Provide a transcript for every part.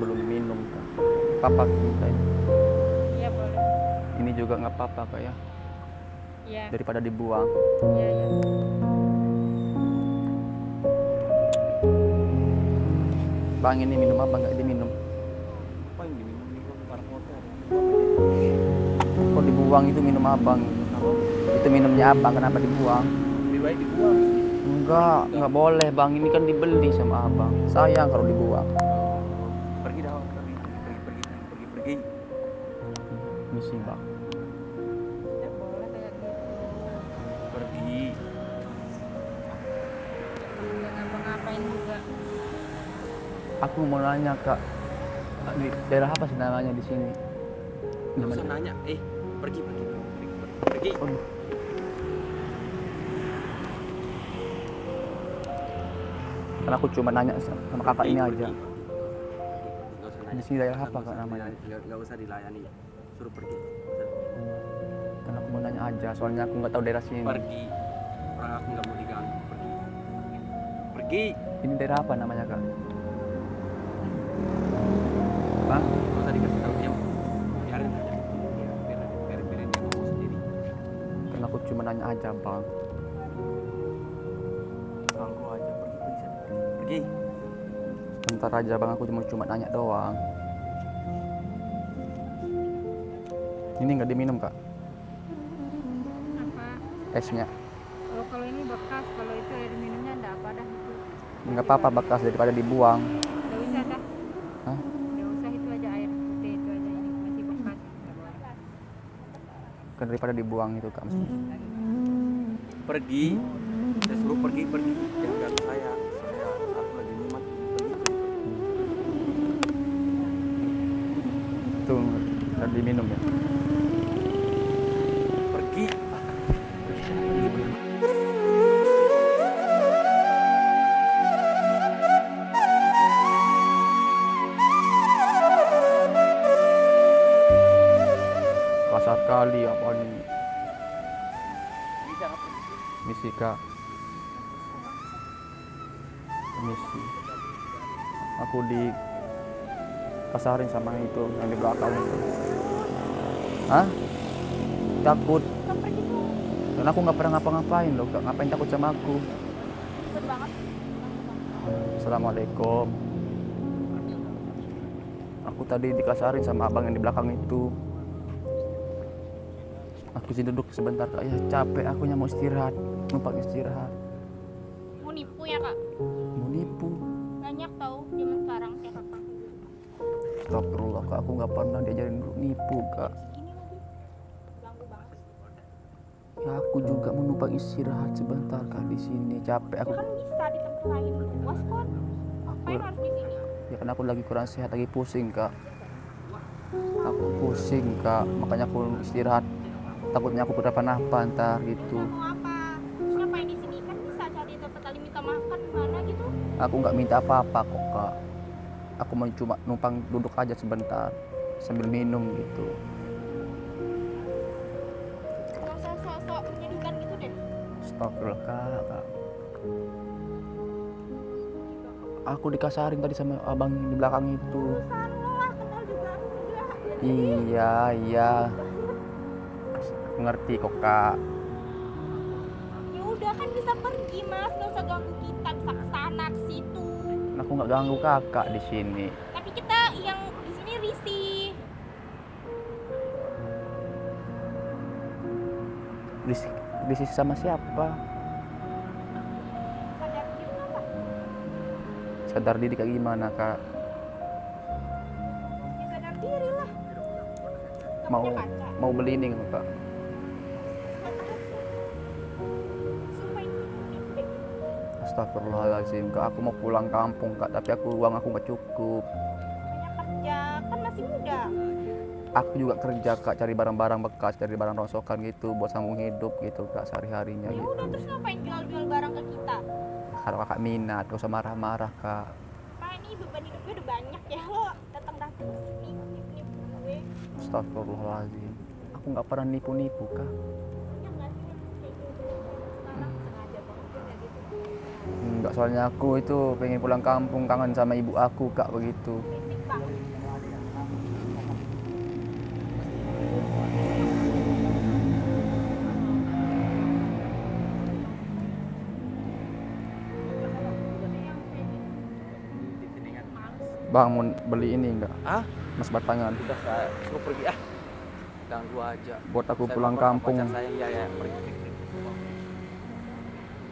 belum minum kak. Papa kita ini. Iya boleh. Ini juga nggak apa-apa kak ya, Iya. daripada dibuang. Iya iya. Bang ini minum apa nggak diminum? Apa yang diminum nih bang? Para kotor. Kok dibuang itu minum abang? Apa? Itu minumnya abang, kenapa dibuang? Lebih baik dibuang sih. Enggak boleh bang, ini kan dibeli sama abang. Sayang kalau dibuang. Pergi dah, pergi. Misi bang. Tidak boleh kayak gitu. Pergi. Nggak ngapa-ngapain juga. Aku mau nanya kak, di daerah apa sih namanya di sini? Nggak usah nanya. Pergi. Pergi. Aduh. Karena aku cuma nanya sama kakak ini aja. Nggak usah nanya. Di sini daerah apa kak namanya? Nggak usah dilayani. Suruh pergi. Karena aku mau nanya aja, soalnya aku nggak tahu daerah sini. Pergi. Orang aku nggak mau diganggu. Pergi. Ini daerah apa namanya kak? Bang? Nggak usah dikasih tahu dia. Biarin aja. Biarin dia ngomong sendiri. Karena aku cuma nanya aja bang. Ganggu aja. Pergi. Bentar aja bang, aku cuma nanya doang. Ini nggak diminum kak? Apa? Esnya? Kalau ini bekas, kalau itu air minumnya enggak apa dah itu. Nggak apa-apa bekas daripada dibuang. Nggak usah dah. Hah? Nggak usah, itu aja air putih itu aja, ini masih bekas. Kan daripada dibuang itu kak maksudnya. Pergi. Saya suruh pergi. Jangan ganggu saya. Aku lagi nyimak. Pergi. Itu nggak diminum ya? Pergi. Kasar kali apa ini? Misi kak. Misi. Aku kasarin sama itu yang di belakang itu. Hah? Takut. Karena aku nggak pernah ngapa-ngapain loh kak. Ngapain takut sama aku? Assalamualaikum. Aku tadi dikasarin sama abang yang di belakang itu. Aku sih duduk sebentar kak, ya capek, akunya mau istirahat, numpang istirahat. Mau nipu ya kak? Mau nipu? Banyak tahu zaman sekarang ya kakak. Astagfirullah kak, aku nggak pernah diajarin nipu kak. Segini lagi, ganggu banget. Ya aku juga mau numpang istirahat sebentar kak di sini, capek aku. Kan bisa di tempat lain luas kok. Aku Ngapain harus di sini? ya karena aku lagi kurang sehat, lagi pusing kak. Aku pusing kak, makanya aku istirahat. Takutnya aku kenapa-napa ntar gitu. Mau apa? Terus ngapain di sini? Kan bisa cari tempat kali minta makan mana gitu. Aku nggak minta apa-apa kok kak. Aku mau cuma numpang duduk aja sebentar sambil minum gitu. Nggak usah sok-sok menyedihkan gitu deh. Astagfirullah kak. Aku dikasarin tadi sama abang di belakang itu. Urusan lo lah, kenal juga. Udah. Iya. Aku ngerti kok kak. Ya udah kan bisa pergi mas, nggak usah ganggu kita, bisa kesana ke situ. Aku nggak ganggu kakak di sini. Tapi kita yang di sini risih. Di sisi sama siapa? Sadar diri apa? Sadar diri kayak gimana kak? Ya sadar diri lah. Nggak Mau punya kaca. mau beli ini nggak kak? Sumpah ini nipu deh. Astagfirullahaladzim kak, aku mau pulang kampung kak, tapi uang aku nggak cukup. Banyak kerja, kan masih muda. Aku juga kerja kak, cari barang-barang bekas, cari barang rongsokan gitu buat sambung hidup gitu kak sehari-harinya Ya gitu. udah, terus ngapain jual-jual barang ke kita? Kalau kakak minat, gak usah marah-marah kak. Pak ini beban hidup gue udah banyak ya, lo datang-datang ke sini nipu-nipu gue. Astagfirullahaladzim, aku nggak pernah nipu-nipu kak. Banyak nggak sih yang kayak gitu? Sekarang sengaja banget kayak gitu. Enggak, soalnya aku itu pengen pulang kampung, kangen sama ibu aku kak begitu. Berisik banget. Bang mau beli ini enggak? Ah, Mas batangan. udah saya suruh pergi ah. Ganggu aja. Buat aku Saya pulang mau sama kampung. pacar saya, iya ya, pergi.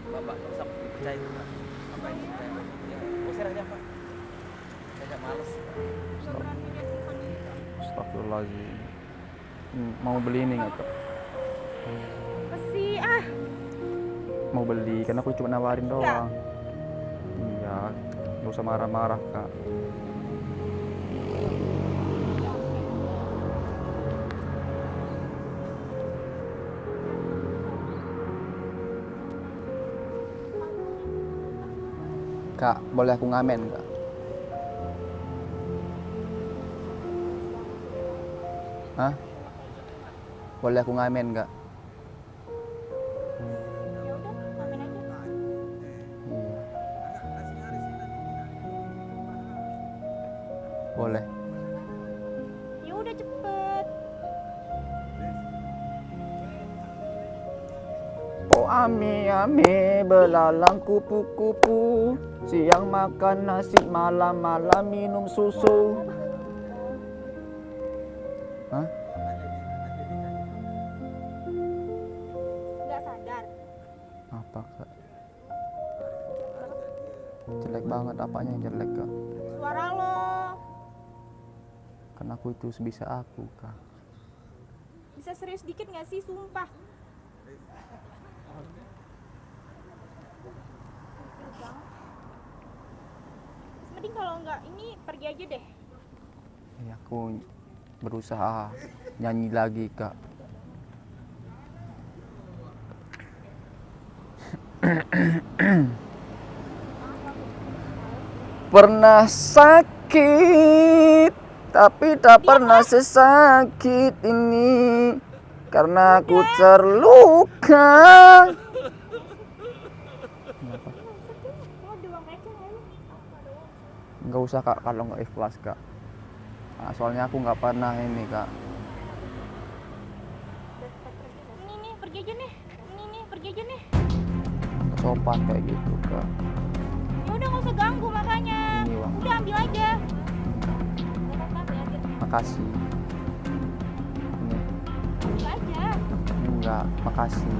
Bapak nggak usah percaya itu, Pak. Apa ini? Ya, usir aja, Pak. Saya nggak males. Nggak berani dia telepon gitu. Astagfirullahaladzim. Mau beli ini nggak kak? Apa sih ah? Mau beli, karena aku cuma nawarin doang. Iya, nggak usah marah-marah kak. Kak, boleh aku ngamen kak? Hah? Boleh aku ngamen kak? Ya udah, ngamen aja. Iya. Boleh. Ya udah cepet. Oh ame ame belalang kupu-kupu, siang makan nasi, malam-malam minum susu. Hah? Nggak sadar. Apa kak? Jelek banget, apanya yang jelek kak? Suara lo. Karena aku itu sebisa aku kak. Bisa serius dikit nggak sih, sumpah. Mending kalau nggak ini pergi aja deh. Ya, aku berusaha nyanyi lagi kak. Pernah sakit, tapi tak pernah sesakit ini, karena aku terluka. Lo doang aja ayo. Nggak usah kak kalau nggak ikhlas kak. Nah, soalnya aku nggak pernah ini kak. Ini nih, pergi aja nih. Ini nih, pergi aja nih. Nggak sopan kayak gitu kak. Ya udah nggak usah ganggu makanya. Ini uang. Udah ambil aja. Makasih. Ini Ambil aja. enggak, makasih.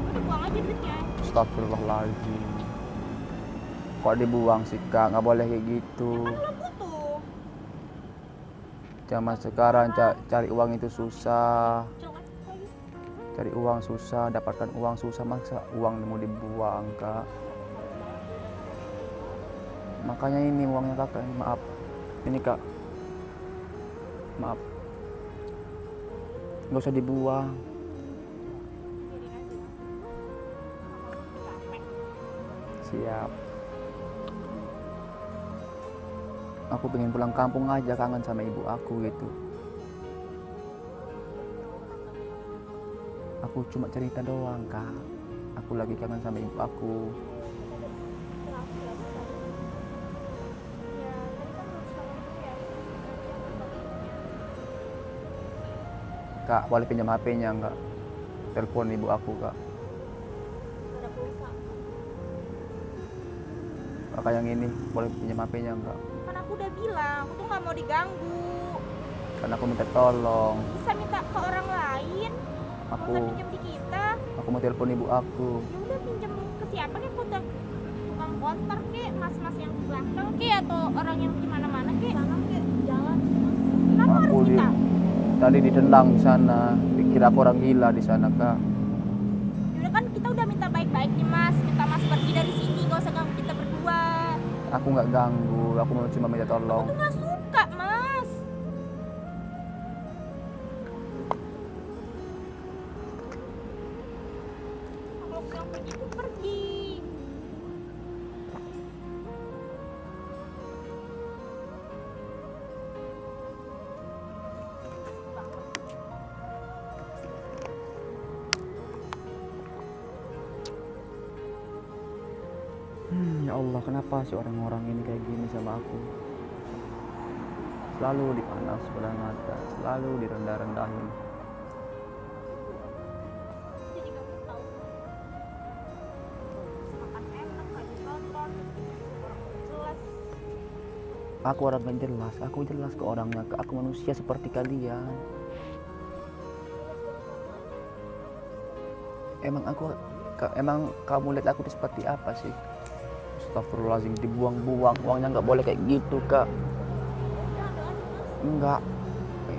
Udah buang aja duitnya. Astagfirullahaladzim. Kok dibuang sih kak? Nggak boleh kayak gitu. Kan lo butuh. Zaman sekarang cari uang itu susah. Jangan lagi. Cari uang susah, dapatkan uang susah, masa uang mau dibuang kak? Makanya ini uangnya kakak, ini maaf. Ini kak, maaf. Nggak usah dibuang. Biarin aja. Capek. Siap. Aku pengen pulang kampung aja, kangen sama ibu aku gitu. Aku cuma cerita doang kak. Aku lagi kangen sama ibu aku. Kak, boleh pinjam HP-nya enggak? Telepon ibu aku kak. Kakak yang ini boleh pinjam HP-nya enggak? Kan aku udah bilang, aku tuh nggak mau diganggu. Karena aku minta tolong. Bisa minta ke orang lain. Nggak Aku usah pinjam di kita. mau telepon ibu aku. Ya udah pinjam ke siapa nih, putar tukang konter kek, mas-mas yang di belakang kek, atau orang yang di mana-mana kek. Sana kek, jalan mas. Kenapa Aku harus kita? tadi ditendang di sana, dikira aku orang gila di sana kak. Ya udah kan kita udah minta baik-baik nih mas, minta mas pergi dari sini, gak usah ganggu kita berdua. Aku nggak ganggu, aku mau cuma minta tolong. Aku tuh gak suka mas. Kalau bilang pergi tuh pergi. Ya Allah, kenapa sih orang-orang ini kayak gini sama aku? Selalu dipandang sebelah mata, selalu direndah-rendahin. Jadi kamu tahu. Makan enak, kayak nonton, orang jelas. Aku orang yang jelas, aku jelas ke orangnya, Kak. Aku manusia seperti kalian. Emang kamu lihat aku tuh seperti apa sih? Astagfirullahaladzim, dibuang-buang uangnya, nggak boleh kayak gitu, Kak. Enggak.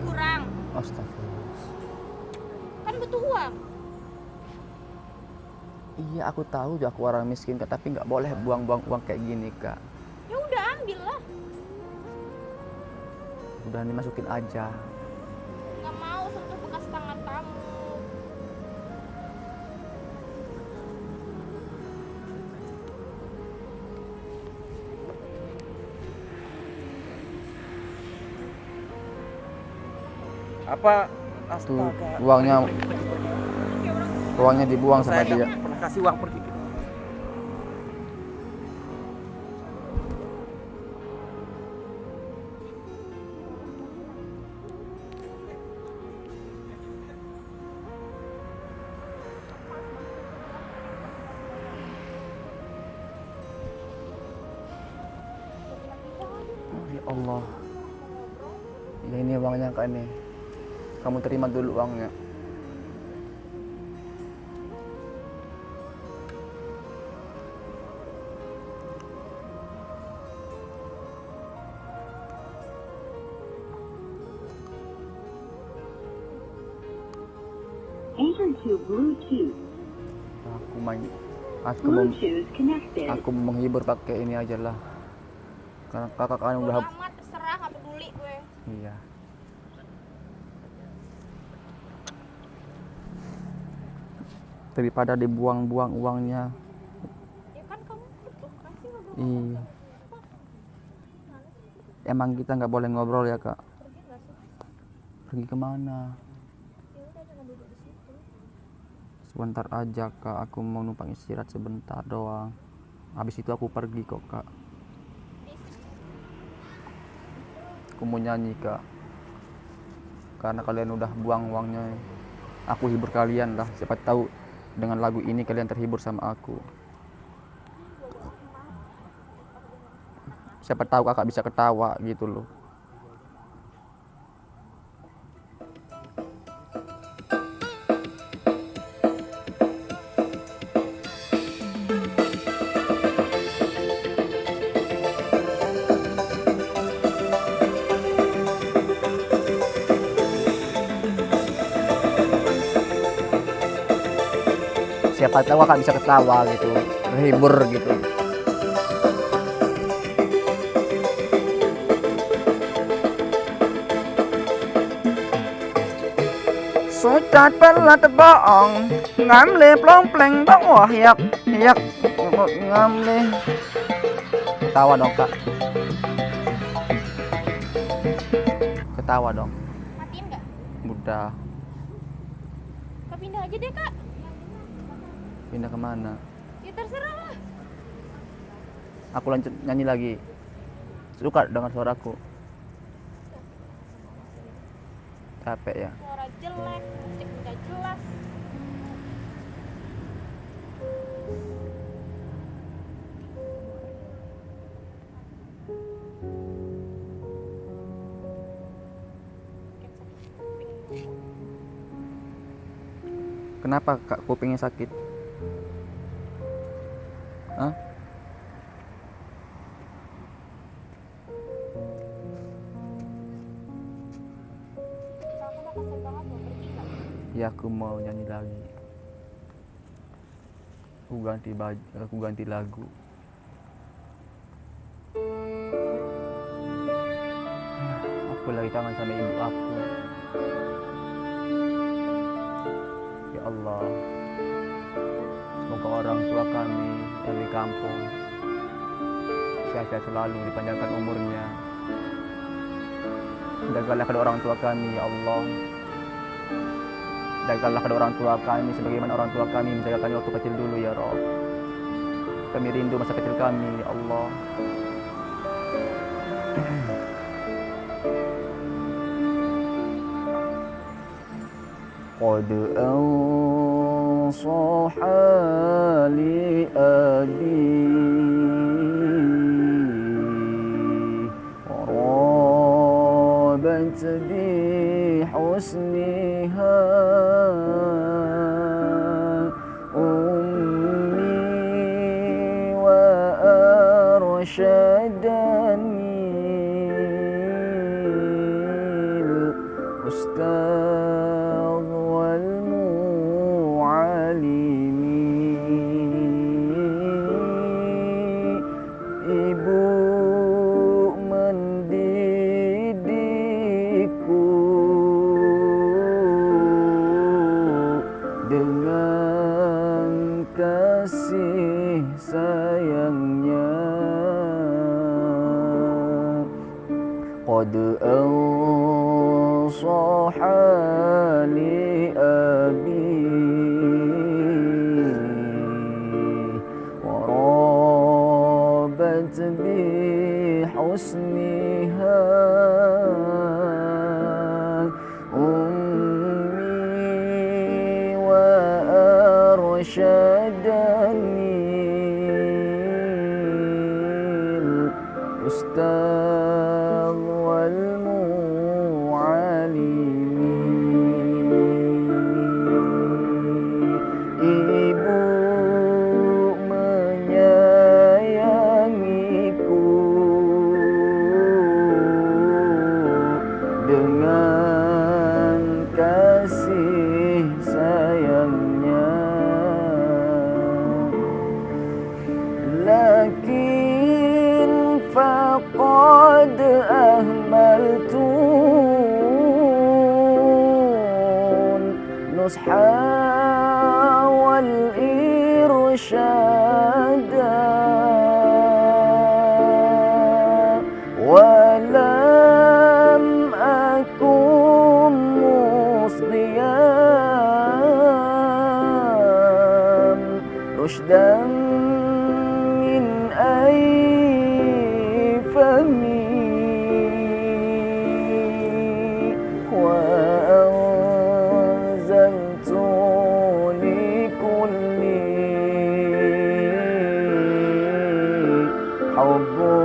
Kurang. Astagfirullah. Kan butuh uang. Iya, aku tahu aku orang miskin, Kak, tapi nggak boleh buang-buang uang kayak gini, Kak. Ya udah ambil lah. Udah dimasukin aja. Nggak mau sentuh bekas tangan kamu. Apa? Tuh, Astaga. uangnya dibuang sama Saya dia. nggak pernah kasih uang pergi. Oh, ya Allah. Ya ini uangnya, Kak, ini. Kamu terima dulu uangnya. Enter to Bluetooth. Bluetooth connected. Aku menghibur pakai ini aja lah. Karena kakak kan Bodo udah. amat, terserah, nggak peduli gue. Iya. Daripada dibuang-buang uangnya. Ya kan kamu butuh, kasih ngobrol. Iya. Emang kita nggak boleh ngobrol ya, Kak? Pergi nggak sih? Pergi kemana? Ya udah jangan duduk di situ. Sebentar aja, Kak. Aku mau numpang istirahat sebentar doang. Habis itu aku pergi kok, Kak. Aku mau nyanyi, Kak. Karena kalian udah buang uangnya. Aku hibur kalian lah. Siapa tahu dengan lagu ini kalian terhibur sama aku. Siapa tahu kakak bisa ketawa gitu loh. Siapa tahu kakak bisa ketawa gitu, terhibur gitu. Sucat pelat bohong, ngamle plong pleng bang wah yak ngamle. Ketawa dong, Kak. Ketawa dong. Matiin nggak? Udah. Kak pindah aja deh, Kak. Pindah kemana? Ya terserah lah. Aku lanjut nyanyi lagi. Suka dengar suaraku. Capek ya. Suara jelek, musik nggak jelas. Kenapa, Kak, kupingnya sakit? Hah? Kamu udah kesel banget mau pergi nggak? Ya, aku mau nyanyi lagi. Aku ganti baju, aku ganti lagu. Aku lagi kangen sama ibu aku. Ya Allah, semoga orang tua kami yang di kampung sehat-sehat selalu, dipanjangkan umurnya. Jagalah kedua orang tua kami, ya Allah. Jagalah kedua orang tua kami sebagaimana orang tua kami menjaga kami waktu kecil dulu, ya Rabb. Kami rindu masa kecil kami, ya Allah. قد أنصح لأبي الأستاذ والمعلم ibu mendidikku dengan kasih sayangnya. Qad ansaha li abi wa rabat bi husniha ummi wa arsyadani الأستاذ والمعلم. Ibu menyayangiku dengan kasih sayangnya. Lakin faqad ahmaltu nusha wal irsyada walam akun musdiyan rushdan min fami wa anzaltu likulli hubbu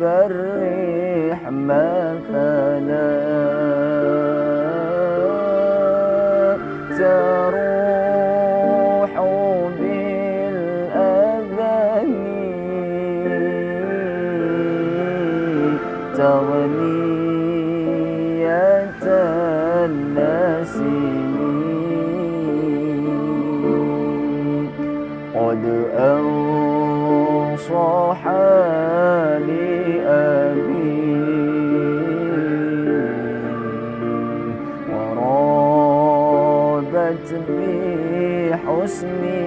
dharrih mathala taruhu bil adhani تغنية الناسين قد أنصح لأبي ورابت بحسنها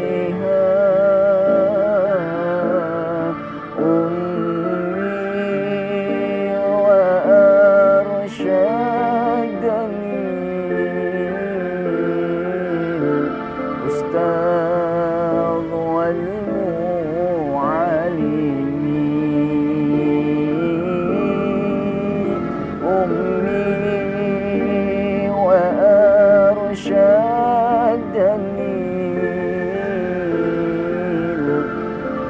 الأستاذ والمعلم أمي وأرشدني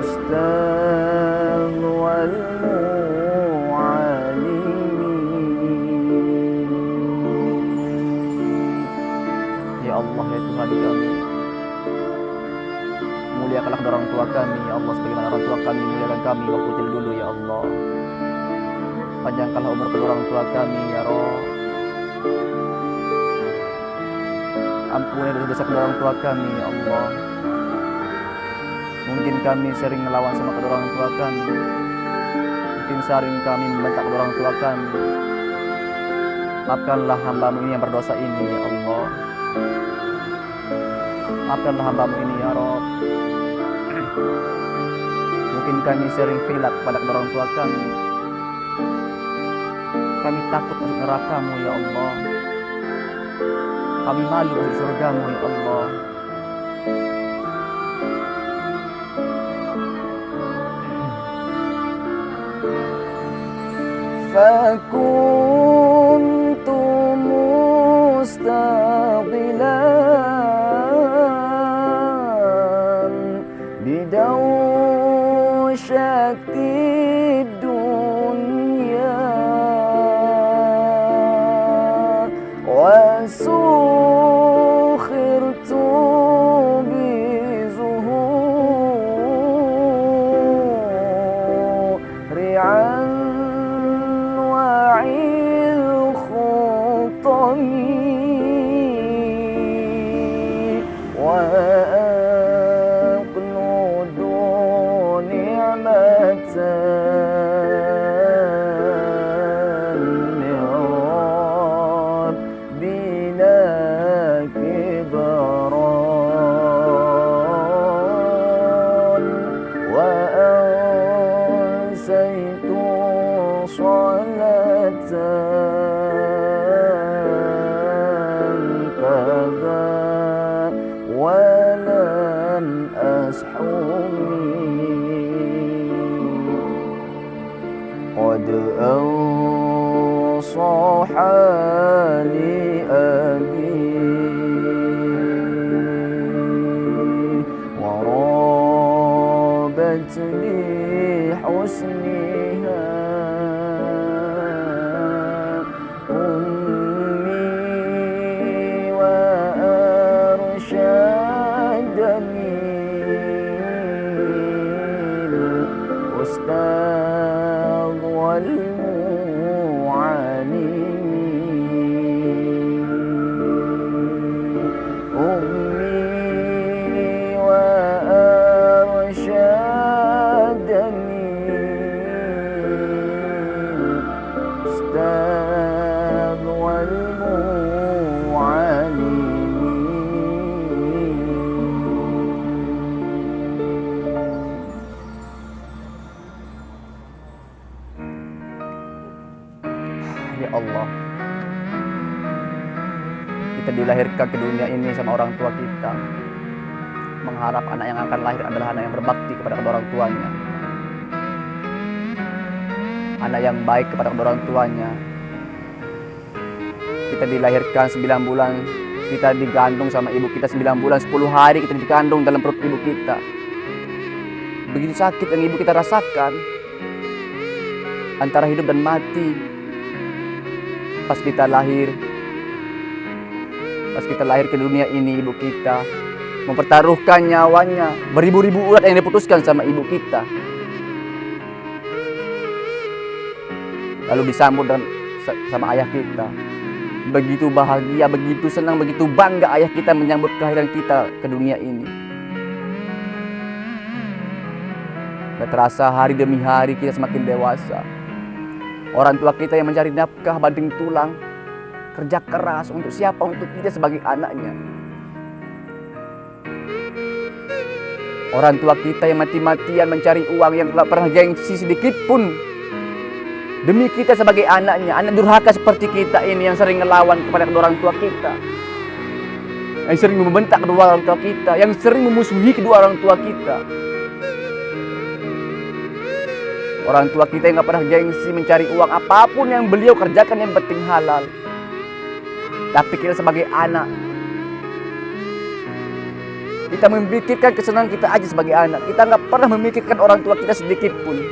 الأستاذ والمعلم. Ya Allah, ya Tuhan kami, muliakanlah kedua orang tua kami, ya Allah, sebagaimana orang tua kami muliakan kami waktu kecil dulu, ya Allah. Panjangkanlah umur kedua orang tua kami, ya Rabb. Ampuni dosa kedua orang tua kami, ya Allah. Mungkin kami sering melawan sama kedua orang tua kami, mungkin sering kami membentak kedua orang tua kami. Maafkanlah hamba-Mu ini yang berdosa ini, ya Allah. Maafkanlah hamba-Mu ini, ya Rabb. Mungkin kami sering khilaf pada kedua orang tua kami. Kami takut masuk neraka-Mu, ya Allah. Kami malu masuk surga-Mu, ya Allah. Fakuntu mustaqilan bidawsyati dunya wa sukhirtu bizuhur من ربنا كبرا وأنسيت صلاة كذا ولن أسحمي قد أنصح لي أبي ورابتني حسنها أمي وأرشدني الأستاذ والمعلم أمي وأرشدني الأستاذ والمعلم. Ya Allah, kita dilahirkan ke dunia ini sama orang tua kita, mengharap anak yang akan lahir adalah anak yang berbakti kepada kedua orang tuanya, anak yang baik kepada kedua orang tuanya. Kita dilahirkan 9 bulan, kita digandung sama ibu kita 9 bulan, 10 hari kita digandung dalam perut ibu kita. Begitu sakit yang ibu kita rasakan, antara hidup dan mati. Pas kita lahir ke dunia ini, ibu kita mempertaruhkan nyawanya, beribu-ribu urat yang diputuskan sama ibu kita. Lalu disambut sama ayah kita. Begitu bahagia, begitu senang, begitu bangga ayah kita menyambut kelahiran kita ke dunia ini. Gak terasa hari demi hari kita semakin dewasa. Orang tua kita yang mencari nafkah banting tulang, kerja keras untuk siapa? Untuk kita sebagai anaknya. Orang tua kita yang mati-matian mencari uang, yang tidak pernah gengsi sedikit pun demi kita sebagai anaknya. Anak durhaka seperti kita ini yang sering ngelawan kepada kedua orang tua kita, yang sering membentak kedua orang tua kita, yang sering memusuhi kedua orang tua kita. Orang tua kita yang gak pernah gengsi mencari uang, apapun yang beliau kerjakan yang penting halal. Tapi kita sebagai anak, kita memikirkan kesenangan kita aja sebagai anak. Kita gak pernah memikirkan orang tua kita sedikit pun.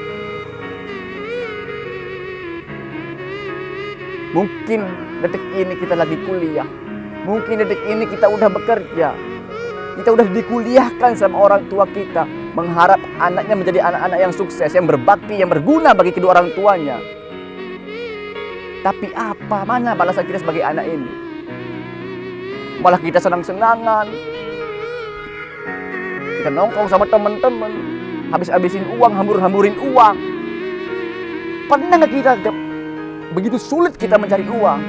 Mungkin detik ini kita lagi kuliah, mungkin detik ini kita udah bekerja, kita udah dikuliahkan sama orang tua kita, mengharap anaknya menjadi anak-anak yang sukses, yang berbakti, yang berguna bagi kedua orang tuanya. Tapi apa, mana balasan kita sebagai anak ini? Malah kita senang-senangan, kita nongkrong sama teman-teman, habis-habisin uang, hambur-hamburin uang. Pernah nggak kita begitu sulit kita mencari uang?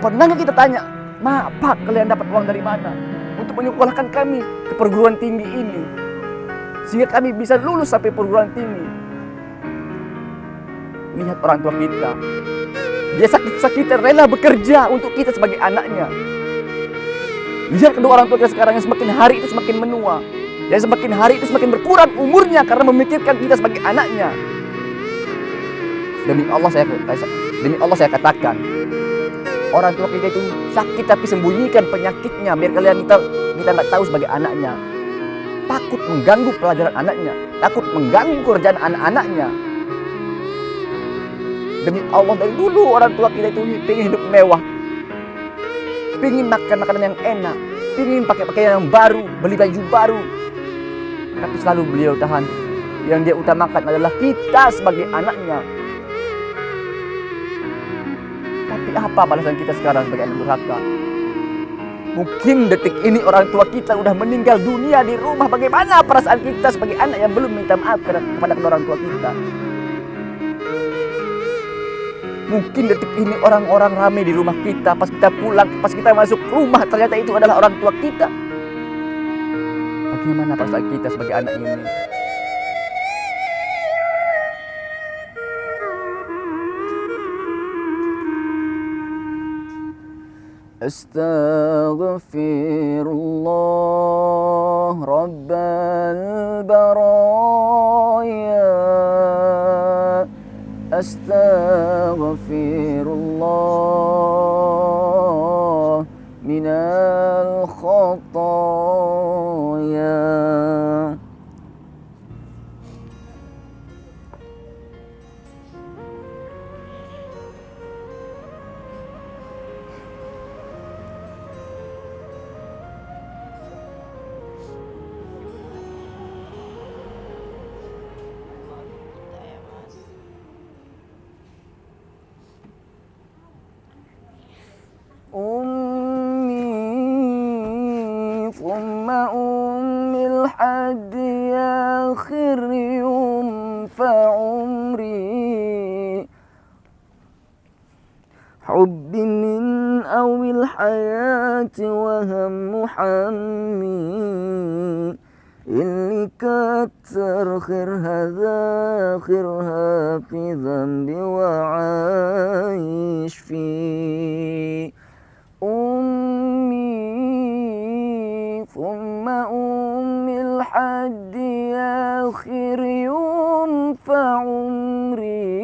Pernah nggak kita tanya, "Ma, Pak, kalian dapat uang dari mana untuk menyekolahkan kami ke perguruan tinggi ini, sehingga kami bisa lulus sampai perguruan tinggi?" Lihat orang tua kita, dia sakit-sakitan rela bekerja untuk kita sebagai anaknya. Lihat kedua orang tua kita sekarang yang semakin hari itu semakin menua, dan semakin hari itu semakin berkurang umurnya karena memikirkan kita sebagai anaknya. Demi Allah saya katakan, orang tua kita itu sakit tapi sembunyikan penyakitnya biar kita nggak tahu sebagai anaknya. Takut mengganggu pelajaran anaknya, takut mengganggu kerjaan anak-anaknya. Demi Allah, dari dulu orang tua kita itu pengen hidup mewah, pengen makan makanan yang enak, pengen pakai pakaian yang baru, beli baju baru. Tapi selalu beliau tahan, yang dia utamakan adalah kita sebagai anaknya. Tapi apa balasan kita sekarang sebagai anak durhaka? Mungkin detik ini orang tua kita udah meninggal dunia di rumah. Bagaimana perasaan kita sebagai anak yang belum minta maaf kepada kedua orang tua kita? Mungkin detik ini orang-orang ramai di rumah kita. Pas kita pulang, pas kita masuk rumah, ternyata itu adalah orang tua kita. Bagaimana perasaan kita sebagai anak ini? Astaghfirullah Rabbal baraya. Astaghfirullah minal khataya. أمي ثم أمي الحد آخر يوم فعمري حب من أول الحياة وهم حمي اللي كتر خيرها ذاخرها في ذنبي وعايش فيه أمي ثم أمي الحد آخر يوم فعمري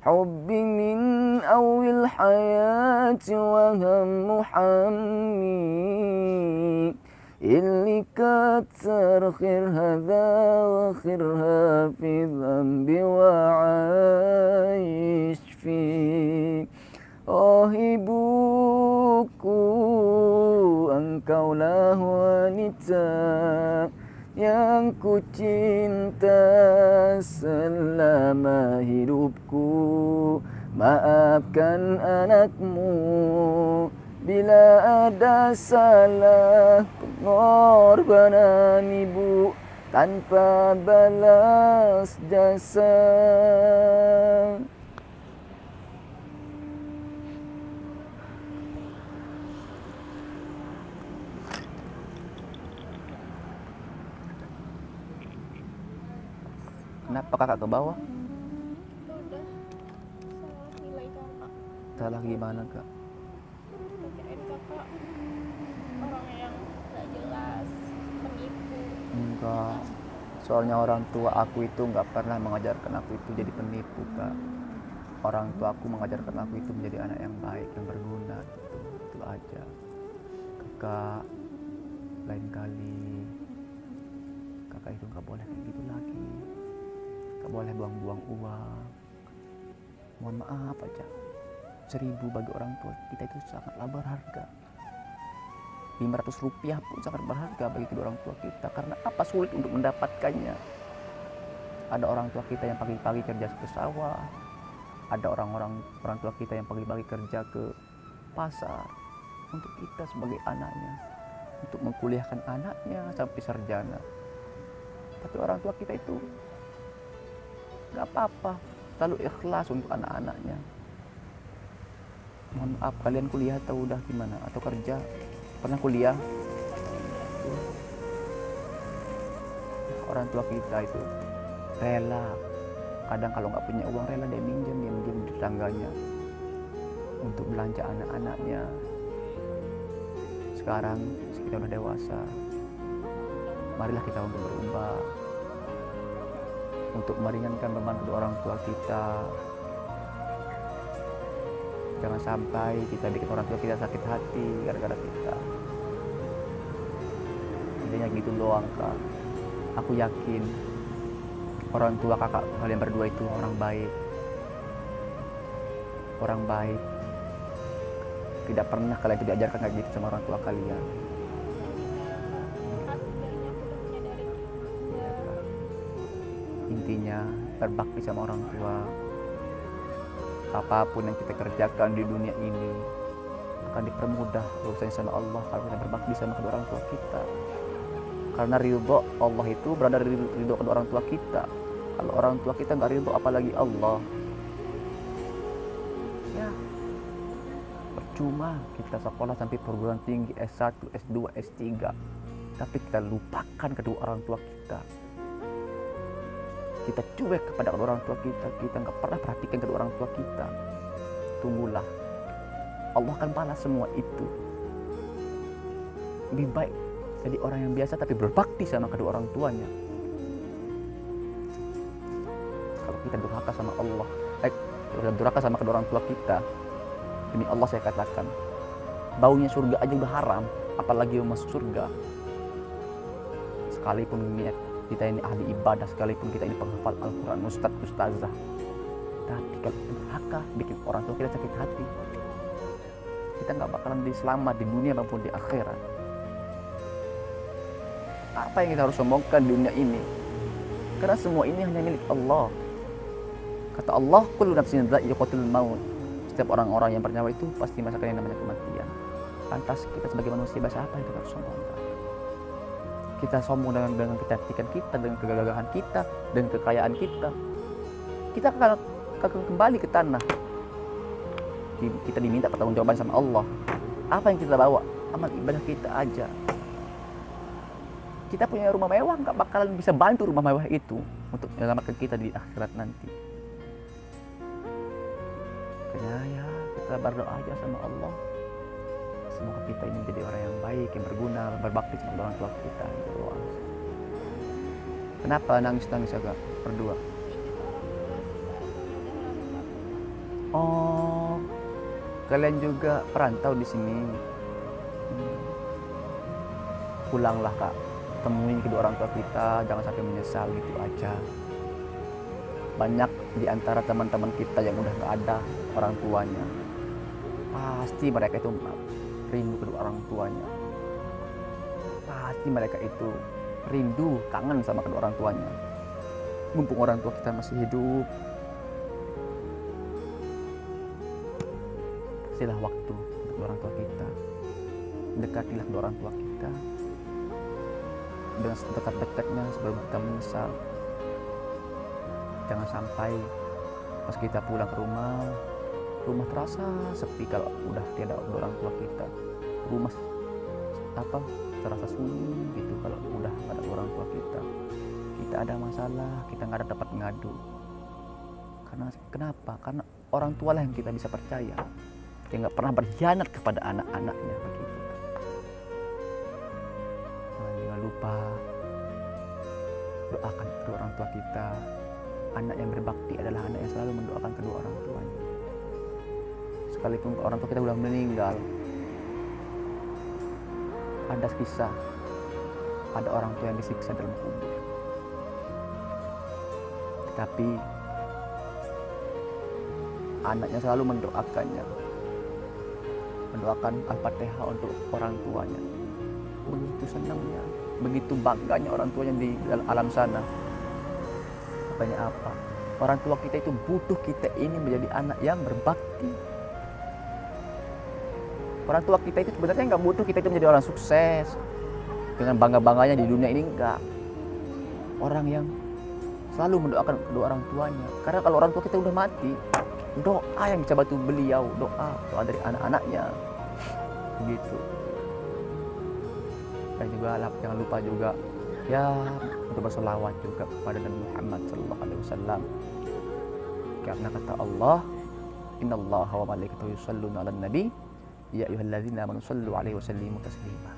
حبي من أول الحياة وهم حمي اللي كتر خيرها ذاخرها في ذنبي وعايش فيه. Oh ibuku, engkaulah wanita yang ku cinta selama hidupku. Maafkan anakmu bila ada salah, pengorbanan ibu tanpa balas jasa. Kenapa kakak ke bawah? Itu udah salah nilai kakak. Salah gimana kak? Kirain kakak orang yang gak jelas, penipu. Enggak. Soalnya orang tua aku itu nggak pernah mengajarkan aku itu jadi penipu kak. Orang tua aku mengajarkan aku itu menjadi anak yang baik, yang berguna gitu. Itu aja. Kakak, lain kali kakak itu nggak boleh kayak gitu lagi. Nggak boleh buang-buang uang. Mohon maaf aja. 1.000 bagi orang tua kita itu sangatlah berharga. 500 rupiah pun sangat berharga bagi kedua orang tua kita. Karena apa? Sulit untuk mendapatkannya. Ada orang tua kita yang pagi-pagi kerja ke sawah. Ada orang tua kita yang pagi-pagi kerja ke pasar. Untuk kita sebagai anaknya, untuk mengkuliahkan anaknya sampai sarjana. Tapi orang tua kita itu gak apa-apa, selalu ikhlas untuk anak-anaknya. Mohon maaf, kalian kuliah atau udah gimana? Atau kerja? Pernah kuliah? Orang tua kita itu rela, kadang kalau nggak punya uang rela dia minjem di tetangganya untuk belanja anak-anaknya. Sekarang kita udah dewasa, marilah kita untuk berubah, untuk meringankan beban kedua orang tua kita. Jangan sampai kita bikin orang tua kita sakit hati gara-gara kita. Intinya gitu doang kak. Aku yakin orang tua kakak kalian berdua itu orang baik. Orang baik. Tidak pernah kalian itu diajarkan kayak gitu sama orang tua kalian. Makasih banyak udah menyadari. Ya, Kak. Intinya berbakti sama orang tua. Apapun yang kita kerjakan di dunia ini akan dipermudah urusan sama Allah kalau kita berbakti sama kedua orang tua kita. Karena ridho Allah itu berada di ridho kedua orang tua kita. Kalau orang tua kita nggak ridho, apalagi Allah. Ya, percuma kita sekolah sampai perguruan tinggi S1, S2, S3, tapi kita lupakan kedua orang tua kita. Kita cuek kepada kedua orang tua kita nggak pernah perhatikan kedua orang tua kita. Tunggulah, Allah akan balas semua itu. Lebih baik jadi orang yang biasa tapi berbakti sama kedua orang tuanya. Kalau kita durhaka sama Allah, durhaka sama kedua orang tua kita, demi Allah saya katakan, baunya surga aja udah haram, apalagi masuk surga. Sekalipun kita ini ahli ibadah, sekalipun kita ini penghafal Al-Quran, ustazah, tapi kalau durhaka bikin orang tua kita sakit hati, kita nggak bakalan selamat di dunia maupun di akhirat. Apa yang kita harus sombongkan di dunia ini? Karena semua ini hanya milik Allah. Kata Allah, kullu nafsin dha'iqatul maut. Setiap orang-orang yang bernyawa itu pasti merasakan yang namanya kematian. Lantas kita sebagai manusia biasa apa yang kita harus sombongkan? Kita sombong dengan kecantikan kita, dengan kegagahan kita, dengan kekayaan kita. Kita akan kembali ke tanah. Kita diminta pertanggungjawaban sama Allah. Apa yang kita bawa? Amal ibadah kita aja. Kita punya rumah mewah, nggak bakalan bisa bantu rumah mewah itu untuk menyelamatkan kita di akhirat nanti. Makanya ya, kita berdoa aja sama Allah. Semoga kita ini menjadi orang yang baik, yang berguna, berbakti sama orang tua kita. Berdoa. Kenapa nangis-nangis agak berdua? Oh, kalian juga perantau di sini. Pulanglah Kak, temuin kedua orang tua kita, jangan sampai menyesal gitu aja. Banyak di antara teman-teman kita yang udah nggak ada orang tuanya, pasti mereka itu rindu kedua orang tuanya. Pasti mereka itu rindu, kangen sama kedua orang tuanya. Mumpung orang tua kita masih hidup, kasihlah waktu untuk orang tua kita, dekatilah kedua orang tua kita dengan sedekat-dekatnya sebelum kita menyesal. Jangan sampai pas kita pulang ke rumah terasa sepi kalau udah tiada orang tua kita. Rumah terasa sunyi gitu kalau udah ada orang tua kita. Kita ada masalah, kita nggak ada tempat ngadu. Kenapa? Karena orang tua lah yang kita bisa percaya, yang nggak pernah berkhianat kepada anak-anaknya begitu. Jangan lupa doakan kedua orang tua kita. Anak yang berbakti adalah anak yang selalu mendoakan kedua orang tuanya. Sekalipun orang tua kita sudah meninggal, ada kisah ada orang tua yang disiksa dalam kubur, tetapi anaknya selalu mendoakan Al-Fatihah untuk orang tuanya. Begitu senangnya, begitu bangganya orang tuanya di alam sana. Katanya apa? Orang tua kita itu butuh kita ini menjadi anak yang berbakti. Orang tua kita itu sebenarnya nggak butuh kita itu menjadi orang sukses dengan bangga-bangganya di dunia ini, enggak. Orang yang selalu mendoakan kedua orang tuanya. Karena kalau orang tua kita udah mati, doa yang bisa bantu beliau, doa dari anak-anaknya, begitu. Dan juga jangan lupa juga ya untuk berselawat juga kepada Nabi Muhammad SAW. Karena kata Allah, Innallaha wa malaikatahu yusholluna 'alan nabi ya ayyuhalladzina amanu shallu 'alaihi wa sallimu taslima.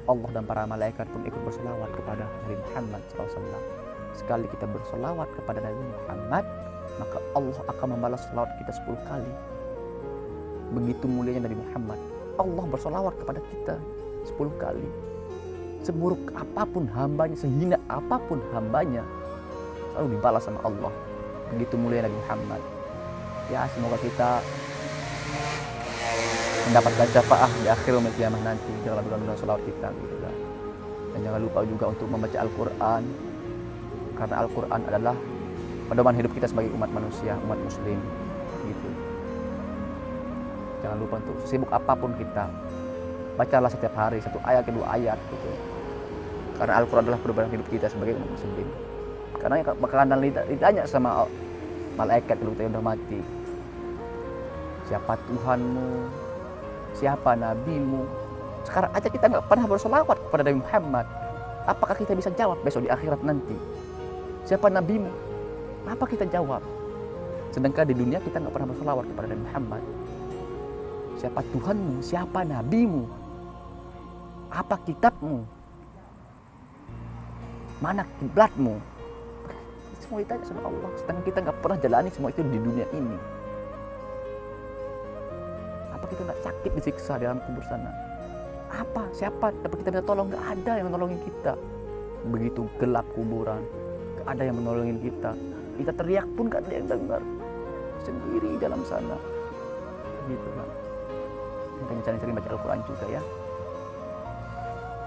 Allah dan para malaikat pun ikut berselawat kepada Nabi Muhammad SAW. Sekali kita berselawat kepada Nabi Muhammad, maka Allah akan membalas selawat kita 10 kali. Begitu mulianya Nabi Muhammad. Allah berselawat kepada kita 10 kali. Seburuk apapun hambanya, sehina apapun hambanya, selalu dibalas sama Allah. Begitu mulia Nabi Muhammad. Ya, semoga kita mendapatkan syafaat di akhir yaumil qiyamah nanti dengan lagu-lagu salawat kita gitu kan. Dan jangan lupa juga untuk membaca Al-Quran, karena Al-Quran adalah pedoman hidup kita sebagai umat manusia, umat muslim gitu. Jangan lupa untuk sibuk apapun kita, bacalah setiap hari 1 ayat, 2 ayat gitu. Karena Al-Quran adalah perubahan hidup kita sebagai umat muslim. Karena bakalan ditanya sama malaikat kalau kita udah mati, siapa Tuhanmu, siapa nabimu. Sekarang aja kita nggak pernah bersolawat kepada Nabi Muhammad. Apakah kita bisa jawab besok di akhirat nanti? Siapa nabimu? Apa kita jawab? Sedangkan di dunia kita nggak pernah bersolawat kepada Nabi Muhammad. Siapa Tuhanmu? Siapa nabimu? Apa kitabmu? Mana kiblatmu? Semua ditanya sama Allah. Sedangkan kita nggak pernah jalani semua itu di dunia ini. Apa kita nggak sakit disiksa di dalam kubur sana? Apa? Siapa dapat kita minta tolong? Nggak ada yang menolongin kita. Begitu gelap kuburan, nggak ada yang menolongin kita. Kita teriak pun nggak ada yang dengar. Sendiri dalam sana. Gitu kan. Makanya sering baca Al-Quran juga ya.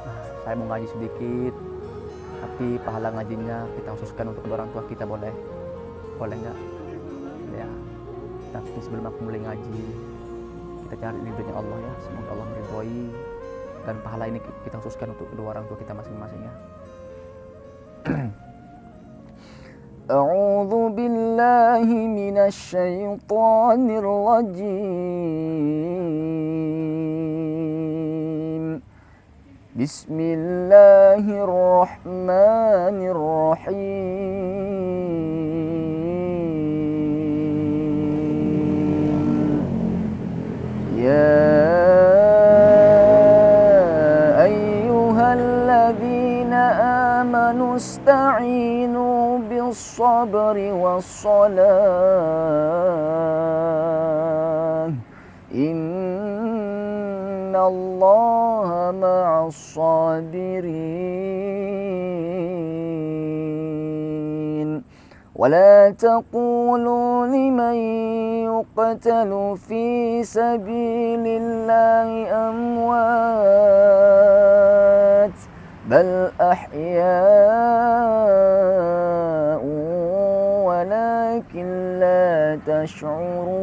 Nah, saya mau ngaji sedikit, tapi pahala ngajinya kita khususkan untuk kedua orang tua kita, boleh? Boleh nggak? Ya. Tapi sebelum aku mulai ngaji, kita cari ridhonya Allah ya. Semoga Allah meridhoi, dan pahala ini kita khususkan untuk kedua orang tua kita masing-masing ya. A'udzu billahi minasy syaithanir rajim. Bismillahirrahmanirrahim. Ya ayyuhalladzina amanu ista'inu bis-sabri was-salah. Innallaha ma'as-sabirin. ولا تقولوا لمن يقتل في سبيل الله أموات بل أحياء ولكن لا تشعرون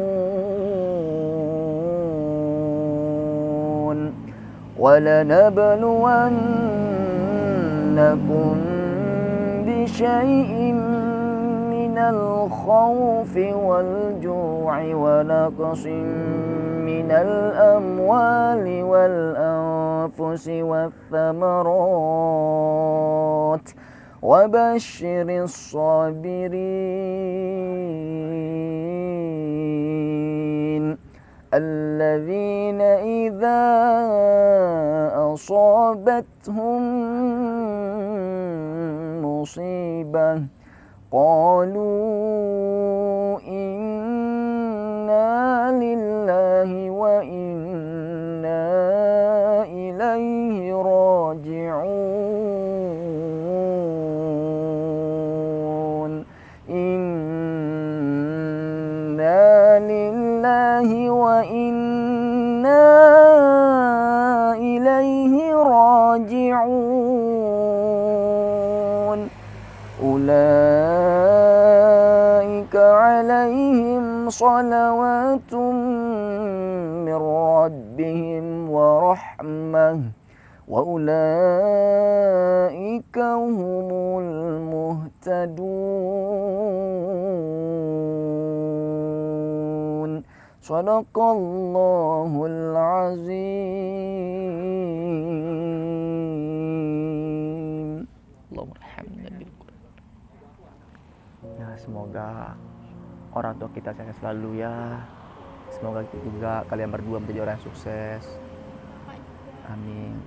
ولنبلونكم بشيء من الخوف والجوع ونقص من الأموال والأنفس والثمرات وبشر الصابرين الذين إذا أصابتهم مصيبة قالوا إنا لله وإنا إليه راجعون إنا لله وإنا إليه راجعون أولئك عليهم صلوات من ربهم ورحمة وأولئك هم المهتدون صدق الله العظيم اللهم ارحمنا بالقرآن. Ya, semoga orang tua kita sehat selalu ya. Semoga juga kalian berdua menjadi orang yang sukses. Amin.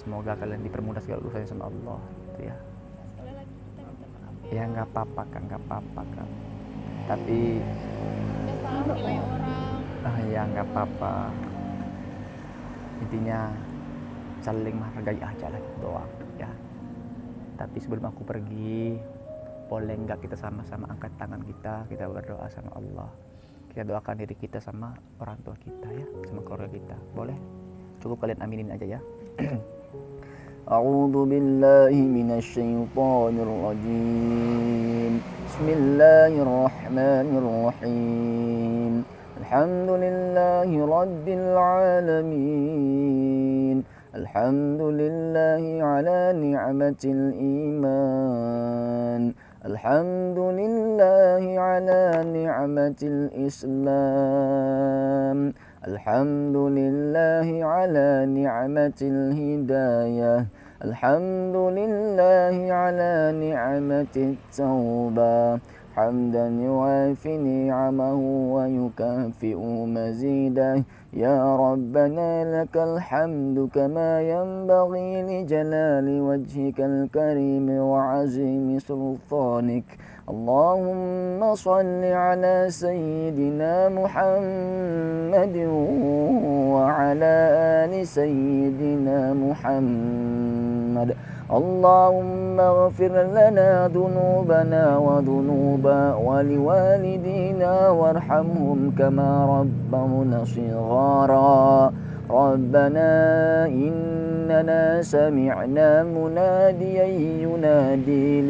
Semoga kalian dipermudah segala urusannya sama Allah gitu ya. Sekali lagi kita minta maaf Ya nggak apa-apa kan, nggak apa-apa kan. Tapi udah salah nilai orang. ya nggak apa-apa. Intinya saling menghargai aja lah gitu doang ya. Tapi sebelum aku pergi, boleh nggak kita sama-sama angkat tangan kita berdoa sama Allah. Kita doakan diri kita sama orang tua kita ya, sama keluarga kita. Boleh? Cukup kalian aminin aja ya. A'udzu billahi minasyaitonir rajim. Bismillahirrahmanirrahim. Alhamdulillahi Rabbil Alamin. Alhamdulillahi ala ni'matil iman. Alhamdulillahi ala ni'matil Islam. Alhamdulillahi ala ni'matil hidayah. Alhamdulillahi ala ni'matit taubah. حمدا يوافي نعمه ويكافئ مزيده يا ربنا لك الحمد كما ينبغي لجلال وجهك الكريم وعظيم سلطانك اللهم صل على سيدنا محمد وعلى آل سيدنا محمد اللهم اغفر لنا ذنوبنا وذنوب ولوالدينا وارحمهم كما ربونا صغارا ربنا إننا سمعنا مناديا ينادي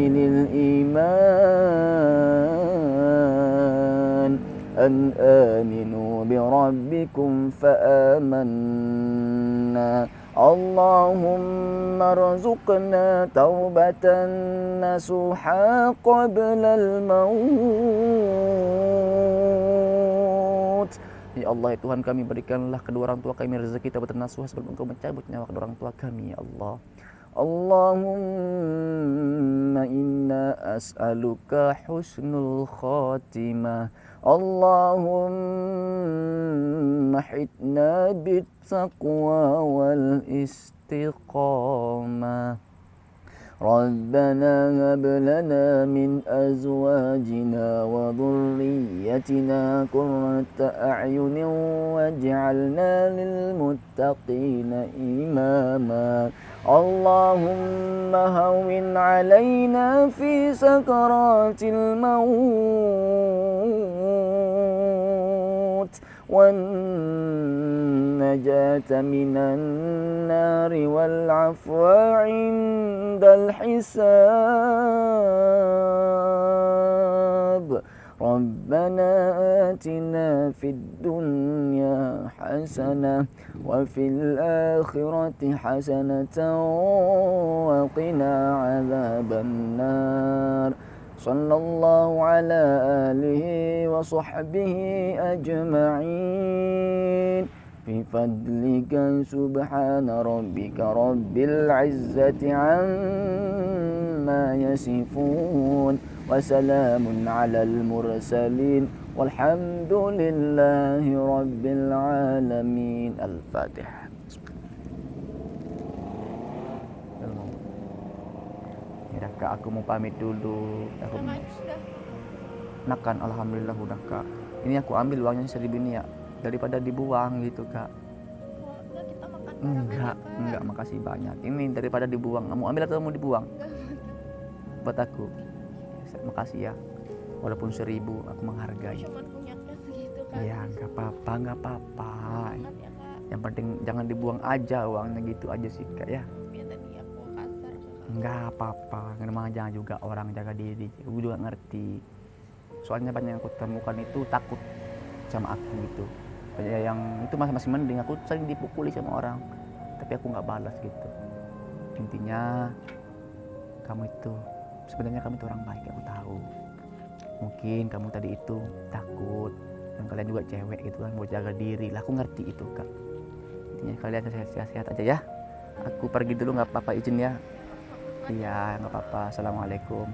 للإيمان أن آمنوا بربكم فآمنا اللهم ارزقنا توبة نصوحا قبل الموت. Ya Allah ya Tuhan kami, berikanlah kedua orang tua kami rezeki taubat nasuha sebelum Engkau mencabut nyawa kedua orang tua kami ya Allah. Allahumma inna as'aluka husnul khatimah. Allahumma hitna bittaqwa wal istiqamah. ربنا هب لنا من أزواجنا وذريتنا قرة أعين واجعلنا للمتقين إماما اللهم هون علينا في سكرات الموت والنجاة من النار والعفو عند الحساب ربنا آتنا في الدنيا حسنة وفي الآخرة حسنة وقنا عذاب النار صلى الله على آله وصحبه أجمعين بفضلك سبحان ربك رب العزة عما يصفون وسلام على المرسلين والحمد لله رب العالمين. الفاتحة. Ya Kak, aku mau pamit dulu. Aku makan, alhamdulillah udah Kak. Ini aku ambil uangnya 1.000 ini ya, daripada dibuang gitu Kak. Kita makan Enggak, makasih banyak. Ini daripada dibuang. Kamu ambil atau mau dibuang? Buat aku. Makasih ya. Walaupun 1.000 aku menghargai. Cuma punyanya segitu kan. Iya, enggak apa-apa. Banget ya Kak. Yang penting jangan dibuang aja uangnya gitu aja sih Kak ya. Ya tadi aku kasar ke Kak. Enggak apa-apa. Namanya jangan juga orang jaga diri. Aku juga ngerti. Soalnya banyak yang aku temukan itu takut sama aku gitu. Banyak yang itu masih mending, aku sering dipukuli sama orang. Tapi aku nggak balas gitu. Intinya kamu itu sebenarnya kamu itu orang baik, aku tahu. Mungkin kamu tadi itu takut, dan kalian juga cewek gitu kan, mau jaga diri. Lah aku ngerti itu Kak. Intinya kalian sehat-sehat aja ya. Aku pergi dulu nggak apa-apa, izin ya. Iya nggak apa-apa. Assalamualaikum.